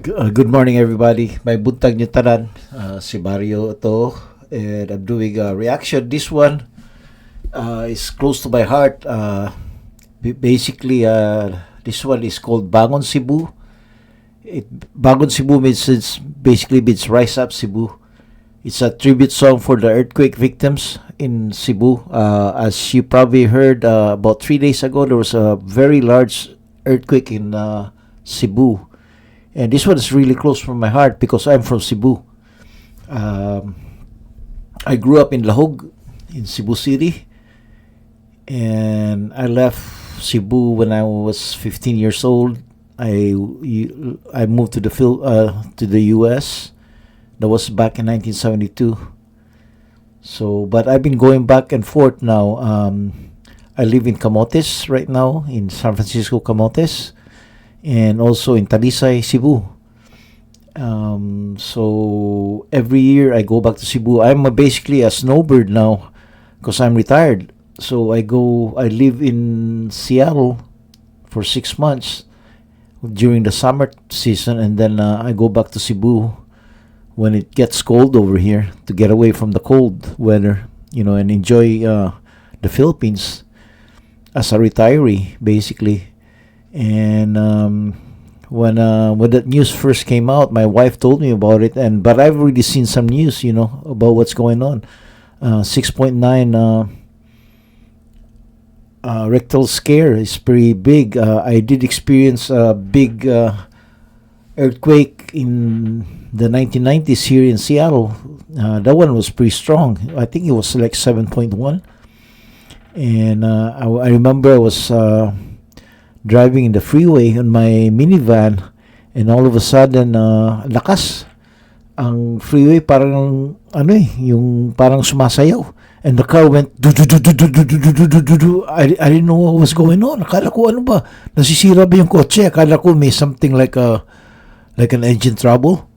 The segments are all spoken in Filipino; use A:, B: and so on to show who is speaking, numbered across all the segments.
A: Good morning, everybody. May buntag niyo tanan. Si Mario ito. And I'm doing a reaction. This one is close to my heart. Basically, this one is called Bangon Cebu. Bangon Cebu means Rise Up Cebu. It's a tribute song for the earthquake victims in Cebu. As you probably heard, about 3 days ago, there was a very large earthquake in Cebu. And this one is really close from my heart because I'm from Cebu. Um, I grew up in Lahog, in Cebu City, and I left Cebu when I was 15 years old. I moved to the U.S. That was back in 1972. So, but I've been going back and forth now. I live in Camotes right now, in San Francisco, Camotes, and also in Talisay, Cebu. So every year I go back to Cebu. I'm basically a snowbird now because I'm retired. So I live in Seattle for 6 months during the summer season, and then I go back to Cebu when it gets cold over here to get away from the cold weather, and enjoy the Philippines as a retiree, basically. And when that news first came out, my wife told me about it, but I've already seen some news, about what's going on. 6.9 rectal scare is pretty big. I did experience a big earthquake in the 1990s here in Seattle. That one was pretty strong. I think it was like 7.1. And I remember I was driving in the freeway on my minivan, and all of a sudden lakas ang freeway, parang yung parang sumasayaw, and the car went do do do do do do do do do do do. I didn't know what was going on. Akala ko ano ba, nasisira ba yung kotse? Akala ko may something like an engine trouble.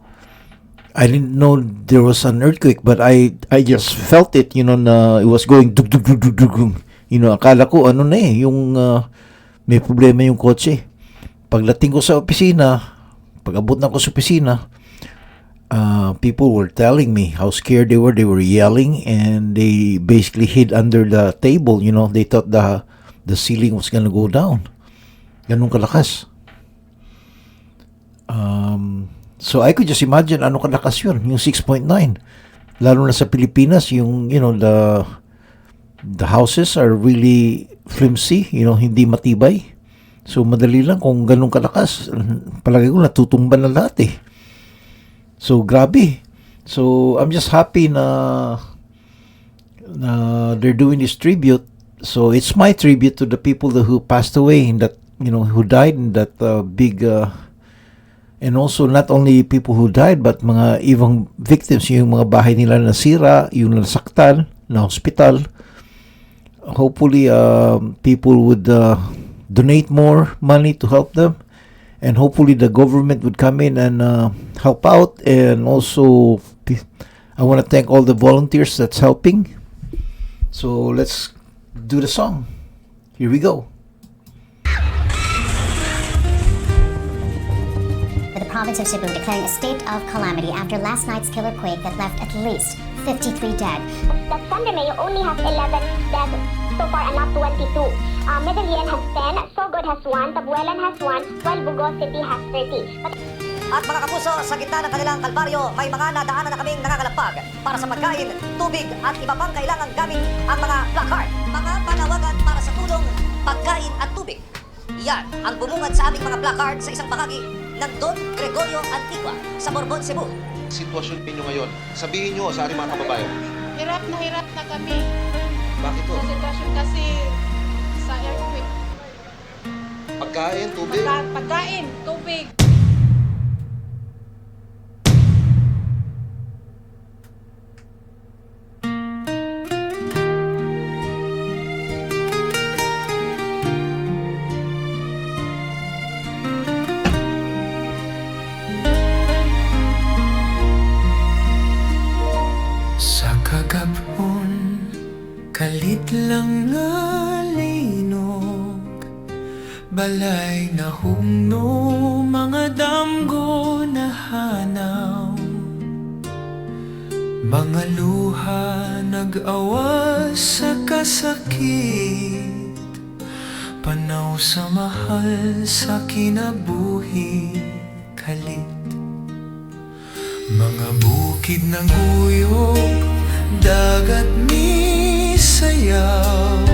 A: I didn't know there was an earthquake, but I just felt it, na it was going dug dug dug dug dug. Akala ko yung may problema yung kotse. Pagdating ko sa opisina, pag-abot na ko sa opisina, people were telling me how scared they were. They were yelling, and they basically hid under the table. They thought the ceiling was gonna go down. Ganun kalakas. So I could just imagine ano kalakas yun, yung 6.9. Lalo na sa Pilipinas, yung, the houses are really flimsy, hindi matibay. So madali lang kung ganun kalakas. Palagi ko natutumban na lahat eh. So grabe. So I'm just happy na they're doing this tribute. So it's my tribute to the people who passed away in that, who died in that big and also not only people who died, but mga ibang victims, yung mga bahay nila nasira, yung nasaktan na hospital. Hopefully people would donate more money to help them, and hopefully the government would come in and help out. And also I want to thank all the volunteers that's helping. So let's do the song. Here we go.
B: The province of Cebu declaring a state of calamity after last night's killer quake that left at least 53 dead.
C: That San Romeo only has 11 dead so far and not 22. Medellin has 10, Sogod has 1, Tabuelan has 1, while Bugos City has 30.
D: At mga kapuso, sa gitna ng kanilang kalbaryo, may mga nadaanan na kaming nangangalapag para sa pagkain, tubig at iba pang kailangang gamit ang mga placard. Mga panawagan para sa tulong, pagkain at tubig. Yan ang bumungad sa aming mga placard sa isang bahagi ng Don Gregorio Antigua sa Borbon, Cebu.
E: Sitwasyon ninyo ngayon, sabihin nyo sa ating mga kababayan.
F: Hirap na kami.
E: Bakit to?
F: Sa sitwasyon kasi sa earthquake.
E: Pagkain, tubig?
F: Pagkain, tubig.
G: Sa kagabon, kalit lang nga linog, balay na humno, mga damgo na Mag-awa sa kasakit, panaw sa mahal sa kinabuhi kalit. Mga bukid ng uyog, dagat ni sayaw,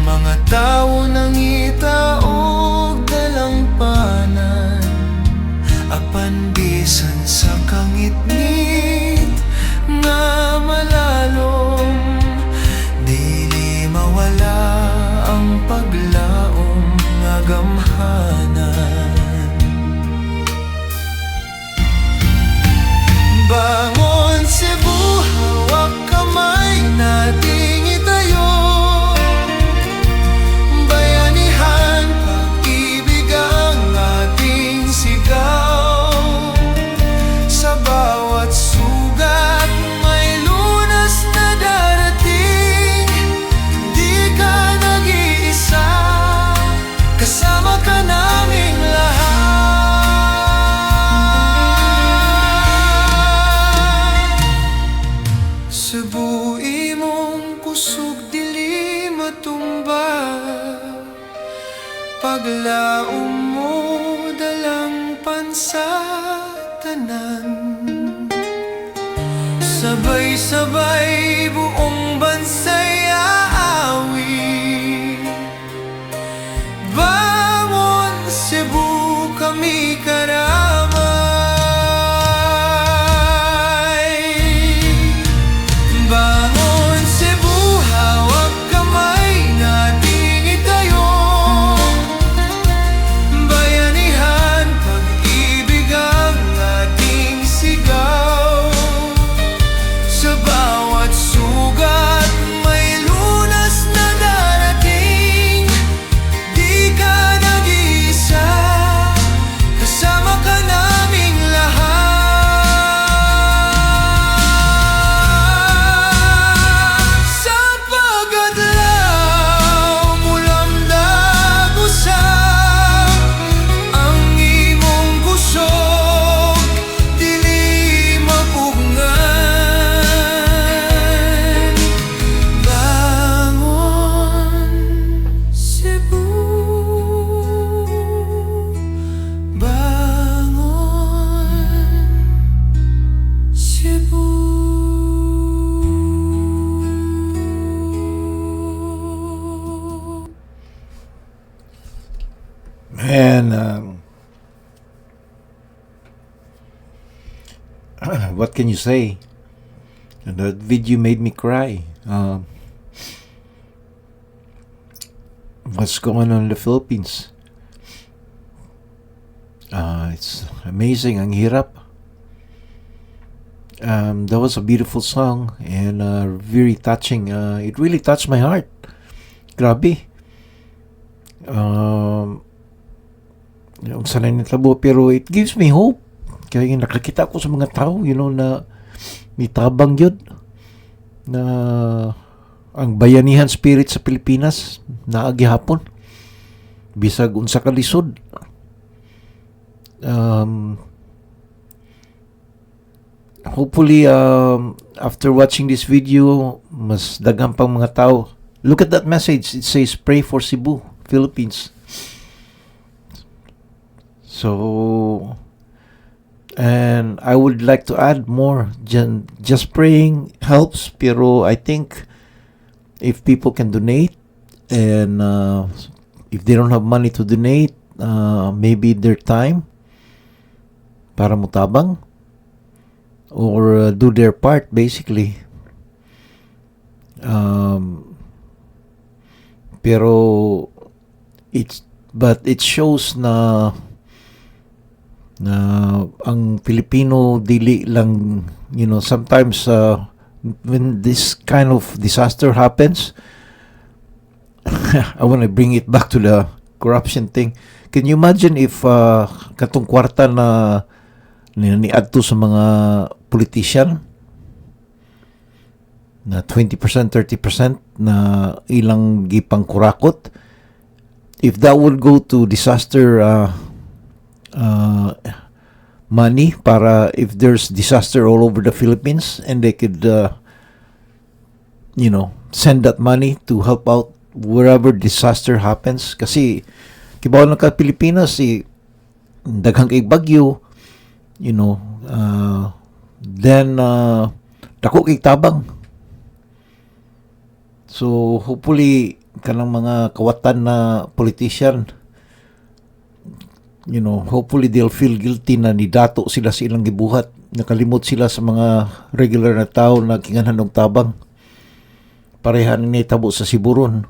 G: mga tao nang itaog dalampanan, apan bisan sa kangit-ngit nga malalom, dili mawala ang paglaom nga gamhanan. Bangon Cebu, hawak kamay nating itayo, bayanihan, pag-ibig ang ating sigaw. Sa bawat sugat may lunas na darating, di ka nag-iisa, kasama ka naming lahat. Cebu, imong kusog dili matumba, paglaom mo dalang pansa tanan. Sabay-sabay buong bansay aawi, bangon Cebu, kami karamay. Bangon Cebu, hawak kamay nating itayo, bayanihan, pag-ibig ang ating sigaw. Sa bawat sugat may lunas na darating, di ka nag-iisa, kasama ka naming lahat. Sa pag-adlaw mulamdag usab, ang imong kusog dili mapugngan. Bangon Cebu, bangon Cebu.
A: Man, what can you say? That video made me cry. What's going on in the Philippines? It's amazing. Ang hirap. That was a beautiful song and very touching. It really touched my heart. Grabe. Yung sanay nitabo, pero it gives me hope. Kaya nakakita ko sa mga tao, na may tabang yun, na ang bayanihan spirit sa Pilipinas na agihapon bisag unsa ka lisod. Hopefully after watching this video, mas daghang pang mga tao. Look at that message. It says pray for Cebu, Philippines. So, and I would like to add more. Just praying helps, pero I think if people can donate, and if they don't have money to donate, maybe their time para mutabang, or do their part basically. Pero it shows na ang Filipino dili lang, sometimes when this kind of disaster happens, I want to bring it back to the corruption thing. Can you imagine if katong kwarta na niadto sa mga politician na 20%, 30% na ilang gipang kurakot, if that would go to disaster money, para if there's disaster all over the Philippines and they could send that money to help out wherever disaster happens. Kasi kibaw na ka Pilipinas, daghang kay bagyo, then dako kay tabang. So hopefully kanang mga kawatan na politician, hopefully they'll feel guilty na nidato sila sa ilang gibuhat. Nakalimot sila sa mga regular na tao na kinganhan og tabang. Parehan ni tabo sa Siburon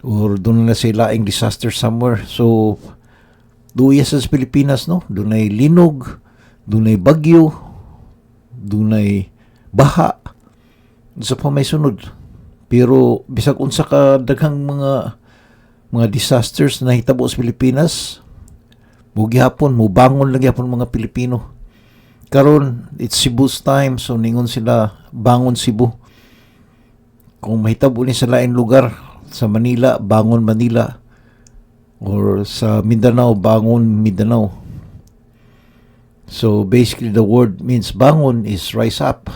A: or doon na sa ilaing disaster somewhere. So duya sa Pilipinas, no, doon ay linog, doon ay bagyo, doon ay baha, sa pa may sunod. Pero bisag unsa ka daghang mga disasters na hitabo sa Pilipinas, gihapon mo bangon lagi hapon mga Pilipino. Karon it's Cebu's time, so ningon sila bangon Cebu. Kung mahitabo ni sa lain lugar, sa Manila, bangon Manila. Or sa Mindanao, bangon Mindanao. So basically the word means bangon is rise up.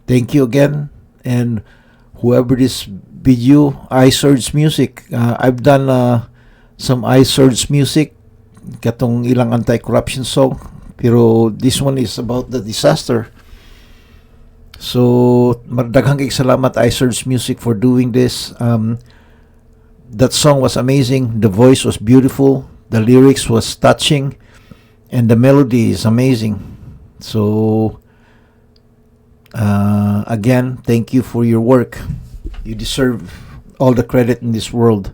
A: Thank you again. And whoever this video, iSurge Music. I've done some iSurge Music. Katong ilang anti-corruption song. Pero this one is about the disaster. So, daghang kay salamat iSurge Music for doing this. That song was amazing. The voice was beautiful. The lyrics was touching. And the melody is amazing. So, again, thank you for your work. You deserve all the credit in this world.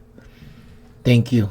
A: Thank you.